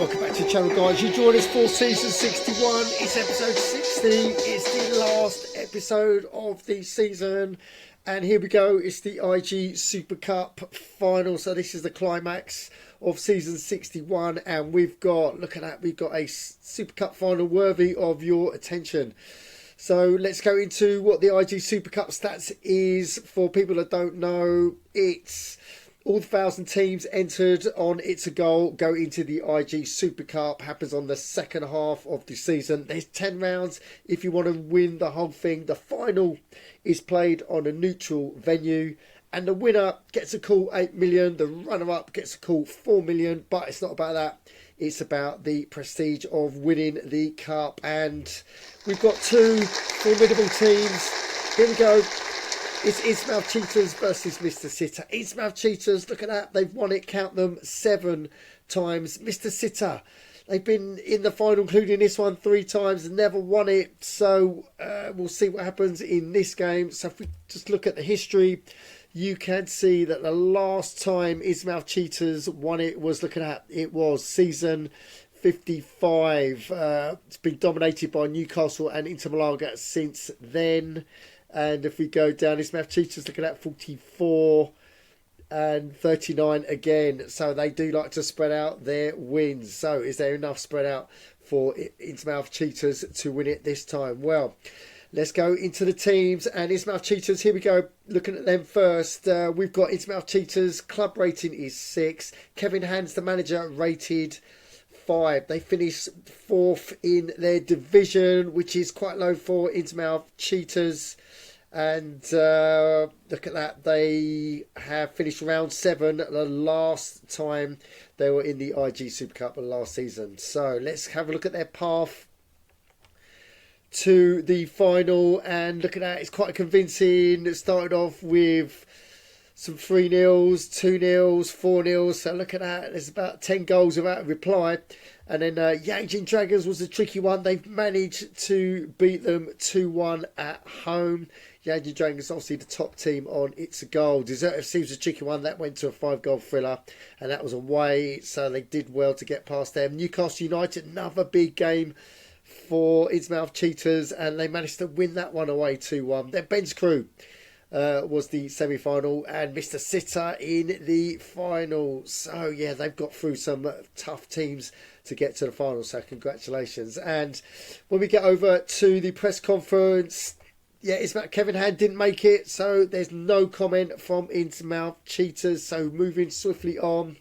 welcome back to the channel, guys. You join us for season 61. It's episode 60. It's the last episode of the season, and here we go. It's the IAG Super Cup final. So this is the climax of season 61, and we've got, look at that, we've got a Super Cup final worthy of your attention. So let's go into what the IAG Super Cup stats is. For people that don't know, it's all 1,000 teams entered on ITSAGOAL go into the IAG Super Cup. Happens on the second half of the season. There's 10 rounds if you want to win the whole thing. The final is played on a neutral venue, and the winner gets a cool 8 million. The runner-up gets a cool 4 million. But it's not about that. It's about the prestige of winning the cup. And we've got two formidable teams. Here we go. It's Innsmouth Cheetahs versus Mr. Sitter. Innsmouth Cheetahs, look at that. They've won it, count them, 7 times. Mr. Sitter, they've been in the final, including this one, 3 times, never won it. So we'll see what happens in this game. So if we just look at the history, you can see that the last time Innsmouth Cheetahs won it was, look at that, it was season 55. It's been dominated by Newcastle and Intermalaga since then. And if we go down, Innsmouth Cheetahs, look at that, 44 and 39 again. So they do like to spread out their wins. So is there enough spread out for Innsmouth Cheetahs to win it this time? Well, let's go into the teams. And Innsmouth Cheetahs, here we go. Looking at them first, we've got Innsmouth Cheetahs. Club rating is 6. Kevin Hands, the manager, rated 5. They finished 4th in their division, which is quite low for Innsmouth Cheetahs. And look at that, they have finished round 7 the last time they were in the IAG Super Cup last season. So let's have a look at their path to the final. And look at that, it's quite convincing. It started off with some 3-0s, 2-0s, 4-0s. So look at that, there's about 10 goals without a reply. And then IAG Dragons was a tricky one. They've managed to beat them 2-1 at home. IAG Dragons obviously the top team on ITSAGOAL. Desert FC was a tricky one. That went to a 5-goal thriller, and that was away. So they did well to get past them. Newcastle United, another big game for Innsmouth Cheetahs, and they managed to win that one away 2-1. Then Ben's Crew was the semi-final, and Mr. Sitter in the final. So yeah, they've got through some tough teams to get to the final, so congratulations. And when we get over to the press conference, yeah, it's about Kevin Hand didn't make it, so there's no comment from Innsmouth Cheetahs. So moving swiftly on,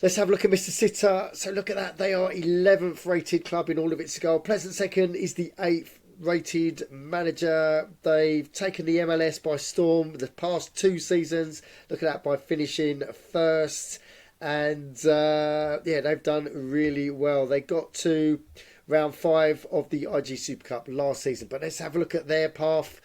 let's have a look at Mr. Sitter. So look at that, they are 11th rated club in all of ITSAGOAL. Pleasant Second is the 8th rated manager. They've taken the MLS by storm the past 2 seasons. Look at that, by finishing 1st. And yeah, they've done really well. They got to round 5 of the IAG Super Cup last season. But let's have a look at their path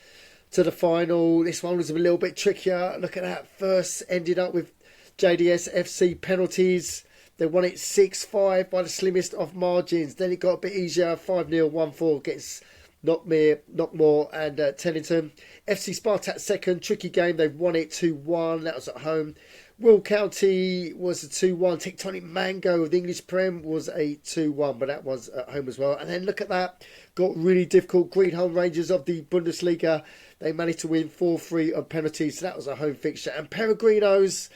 to the final. This one was a little bit trickier. Look at that. First ended up with JDS FC penalties. They won it 6-5 by the slimmest of margins. Then it got a bit easier. 5-0, 1-4 against Knockmore and Tennington. FC Spartak second. Tricky game. They've won it 2-1. That was at home. Will County was a 2-1. Tectonic Mango of the English Prem was a 2-1, but that was at home as well. And then look at that. Got really difficult. Greenholm Rangers of the Bundesliga. They managed to win 4-3 on penalties. So that was a home fixture. And Peregrinos,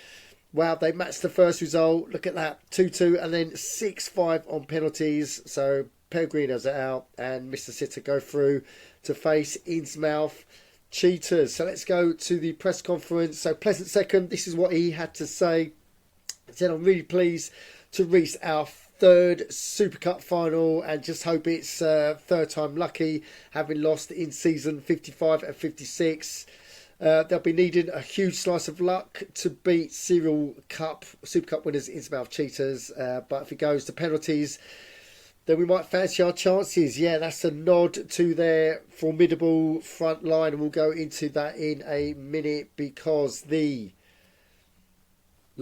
wow, they matched the first result. Look at that. 2-2 and then 6-5 on penalties. So Peregrinos are out, and Mr. Sitter go through to face Innsmouth Cheetahs. So let's go to the press conference. So Pleasant Second, this is what he had to say. He said, I'm really pleased to reach our 3rd Super Cup final, and just hope it's 3rd time lucky, having lost in season 55 and 56. They'll be needing a huge slice of luck to beat Super Cup winners Innsmouth Cheetahs. But if it goes to penalties, then we might fancy our chances. Yeah, that's a nod to their formidable front line, and we'll go into that in a minute, because the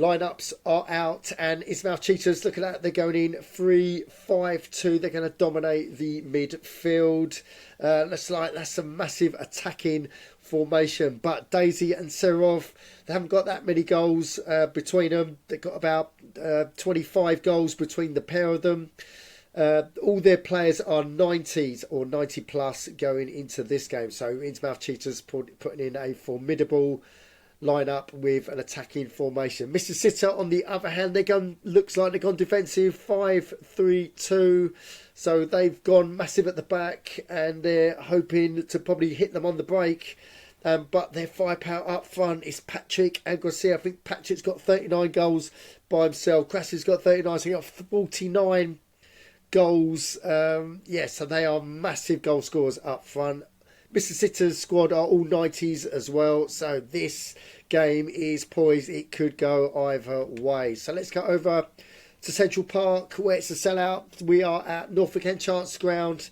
Lineups are out, and Ismail Cheetahs, look at that, they're going in 3-5-2. They're going to dominate the midfield. That's a massive attacking formation. But Daisy and Serov, they haven't got that many goals between them. They've got about 25 goals between the pair of them. All their players are 90s or 90 plus going into this game. So Innsmouth Cheetahs putting in a formidable lineup with an attacking formation. Mr. Sitter, on the other hand, looks like they've gone defensive, 5-3-2. So they've gone massive at the back, and they're hoping to probably hit them on the break. But their firepower up front is Patrick and Garcia. I think Patrick's got 39 goals by himself. Grassy's got 39, so he's got 49 goals. So they are massive goal scorers up front. Mr. Sitter's squad are all 90s as well. So this game is poised. It could go either way. So let's go over to Central Park, where it's a sellout. We are at Norfolk Enchants Ground.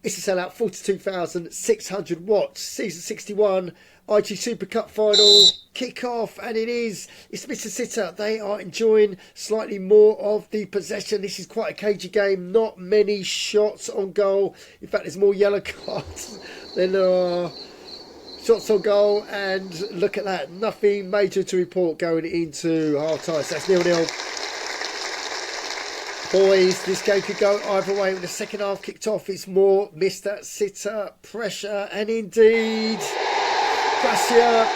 It's a sellout, 42,600 watts. Season 61 IG Super Cup final kick-off, and it's Mr. Sitter. They are enjoying slightly more of the possession. This is quite a cagey game. Not many shots on goal. In fact, there's more yellow cards than there are shots on goal. And look at that. Nothing major to report going into half-time. So that's 0-0. Boys, this game could go either way. When the second half kicked off, it's more Mr. Sitter pressure, and indeed Gracia,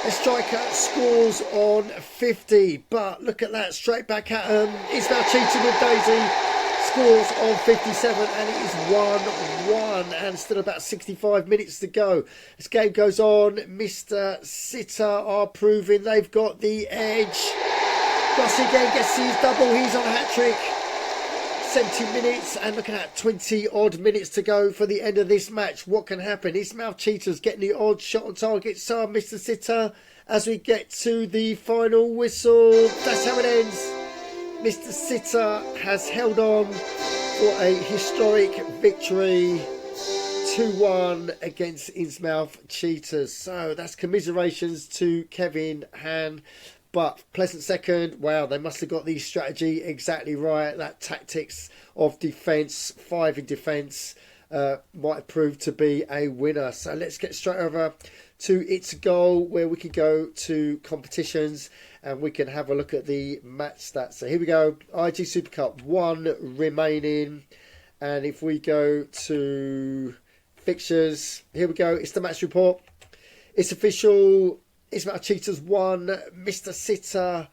the striker, scores on 50. But look at that, straight back at him. It's now cheating with Daisy. Scores on 57, and it is 1-1, and still about 65 minutes to go. This game goes on. Mr. Sitter are proving they've got the edge. Rossi again gets his double. He's on a hat-trick. 70 minutes, and look at that, 20 odd minutes to go for the end of this match. What can happen? Ismail Cheetahs getting the odd shot on target. So Mr. Sitter, as we get to the final whistle, that's how it ends. Mr. Sitter has held on for a historic victory, 2-1 against Innsmouth Cheetahs. So that's commiserations to Kevin Han. But pleasant second. Wow, they must have got the strategy exactly right. That tactics of defence, 5 in defence, might have proved to be a winner. So let's get straight over to ITSAGOAL, where we can go to competitions and we can have a look at the match stats. So here we go. IG Super Cup, 1 remaining. And if we go to fixtures, here we go. It's the match report. It's official. Ismail Cheetahs 1, Mr. Sitter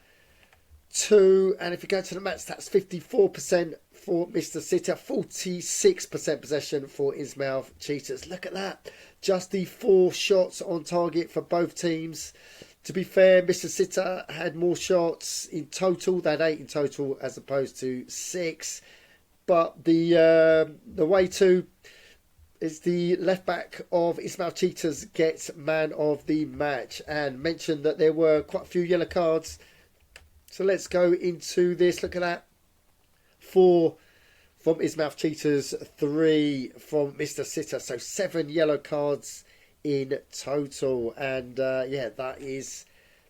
2, and if you go to the match, that's 54% for Mr. Sitter, 46% possession for Ismail Cheetahs. Look at that, just the 4 shots on target for both teams. To be fair, Mr. Sitter had more shots in total. They had 8 in total as opposed to 6. But the way to is the left back of Ismail Cheetahs gets man of the match, and mentioned that there were quite a few yellow cards. So let's go into this. Look at that. 4 from Ismail Cheetahs, 3 from Mr. Sitter. So 7 yellow cards in total. And that is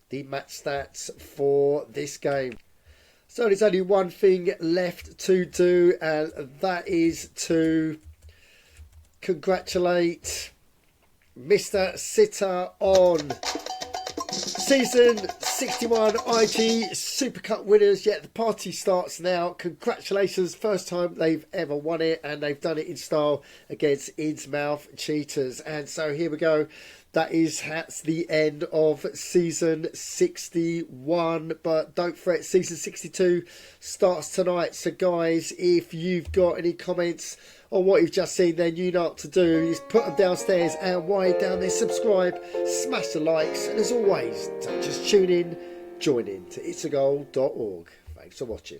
the match stats for this game. So there's only one thing left to do, and that is to congratulate Mr. Sitter on Season 61 IG Super Cup winners. The party starts now. Congratulations, first time they've ever won it, and they've done it in style against Innsmouth Cheetahs. And so here we go. That's the end of Season 61. But don't fret, Season 62 starts tonight. So guys, if you've got any comments on what you've just seen, then you know what to do. You just put them downstairs, and while you're down there, subscribe, smash the likes, and as always, don't just tune in, join in to itsagoal.org. Thanks for watching.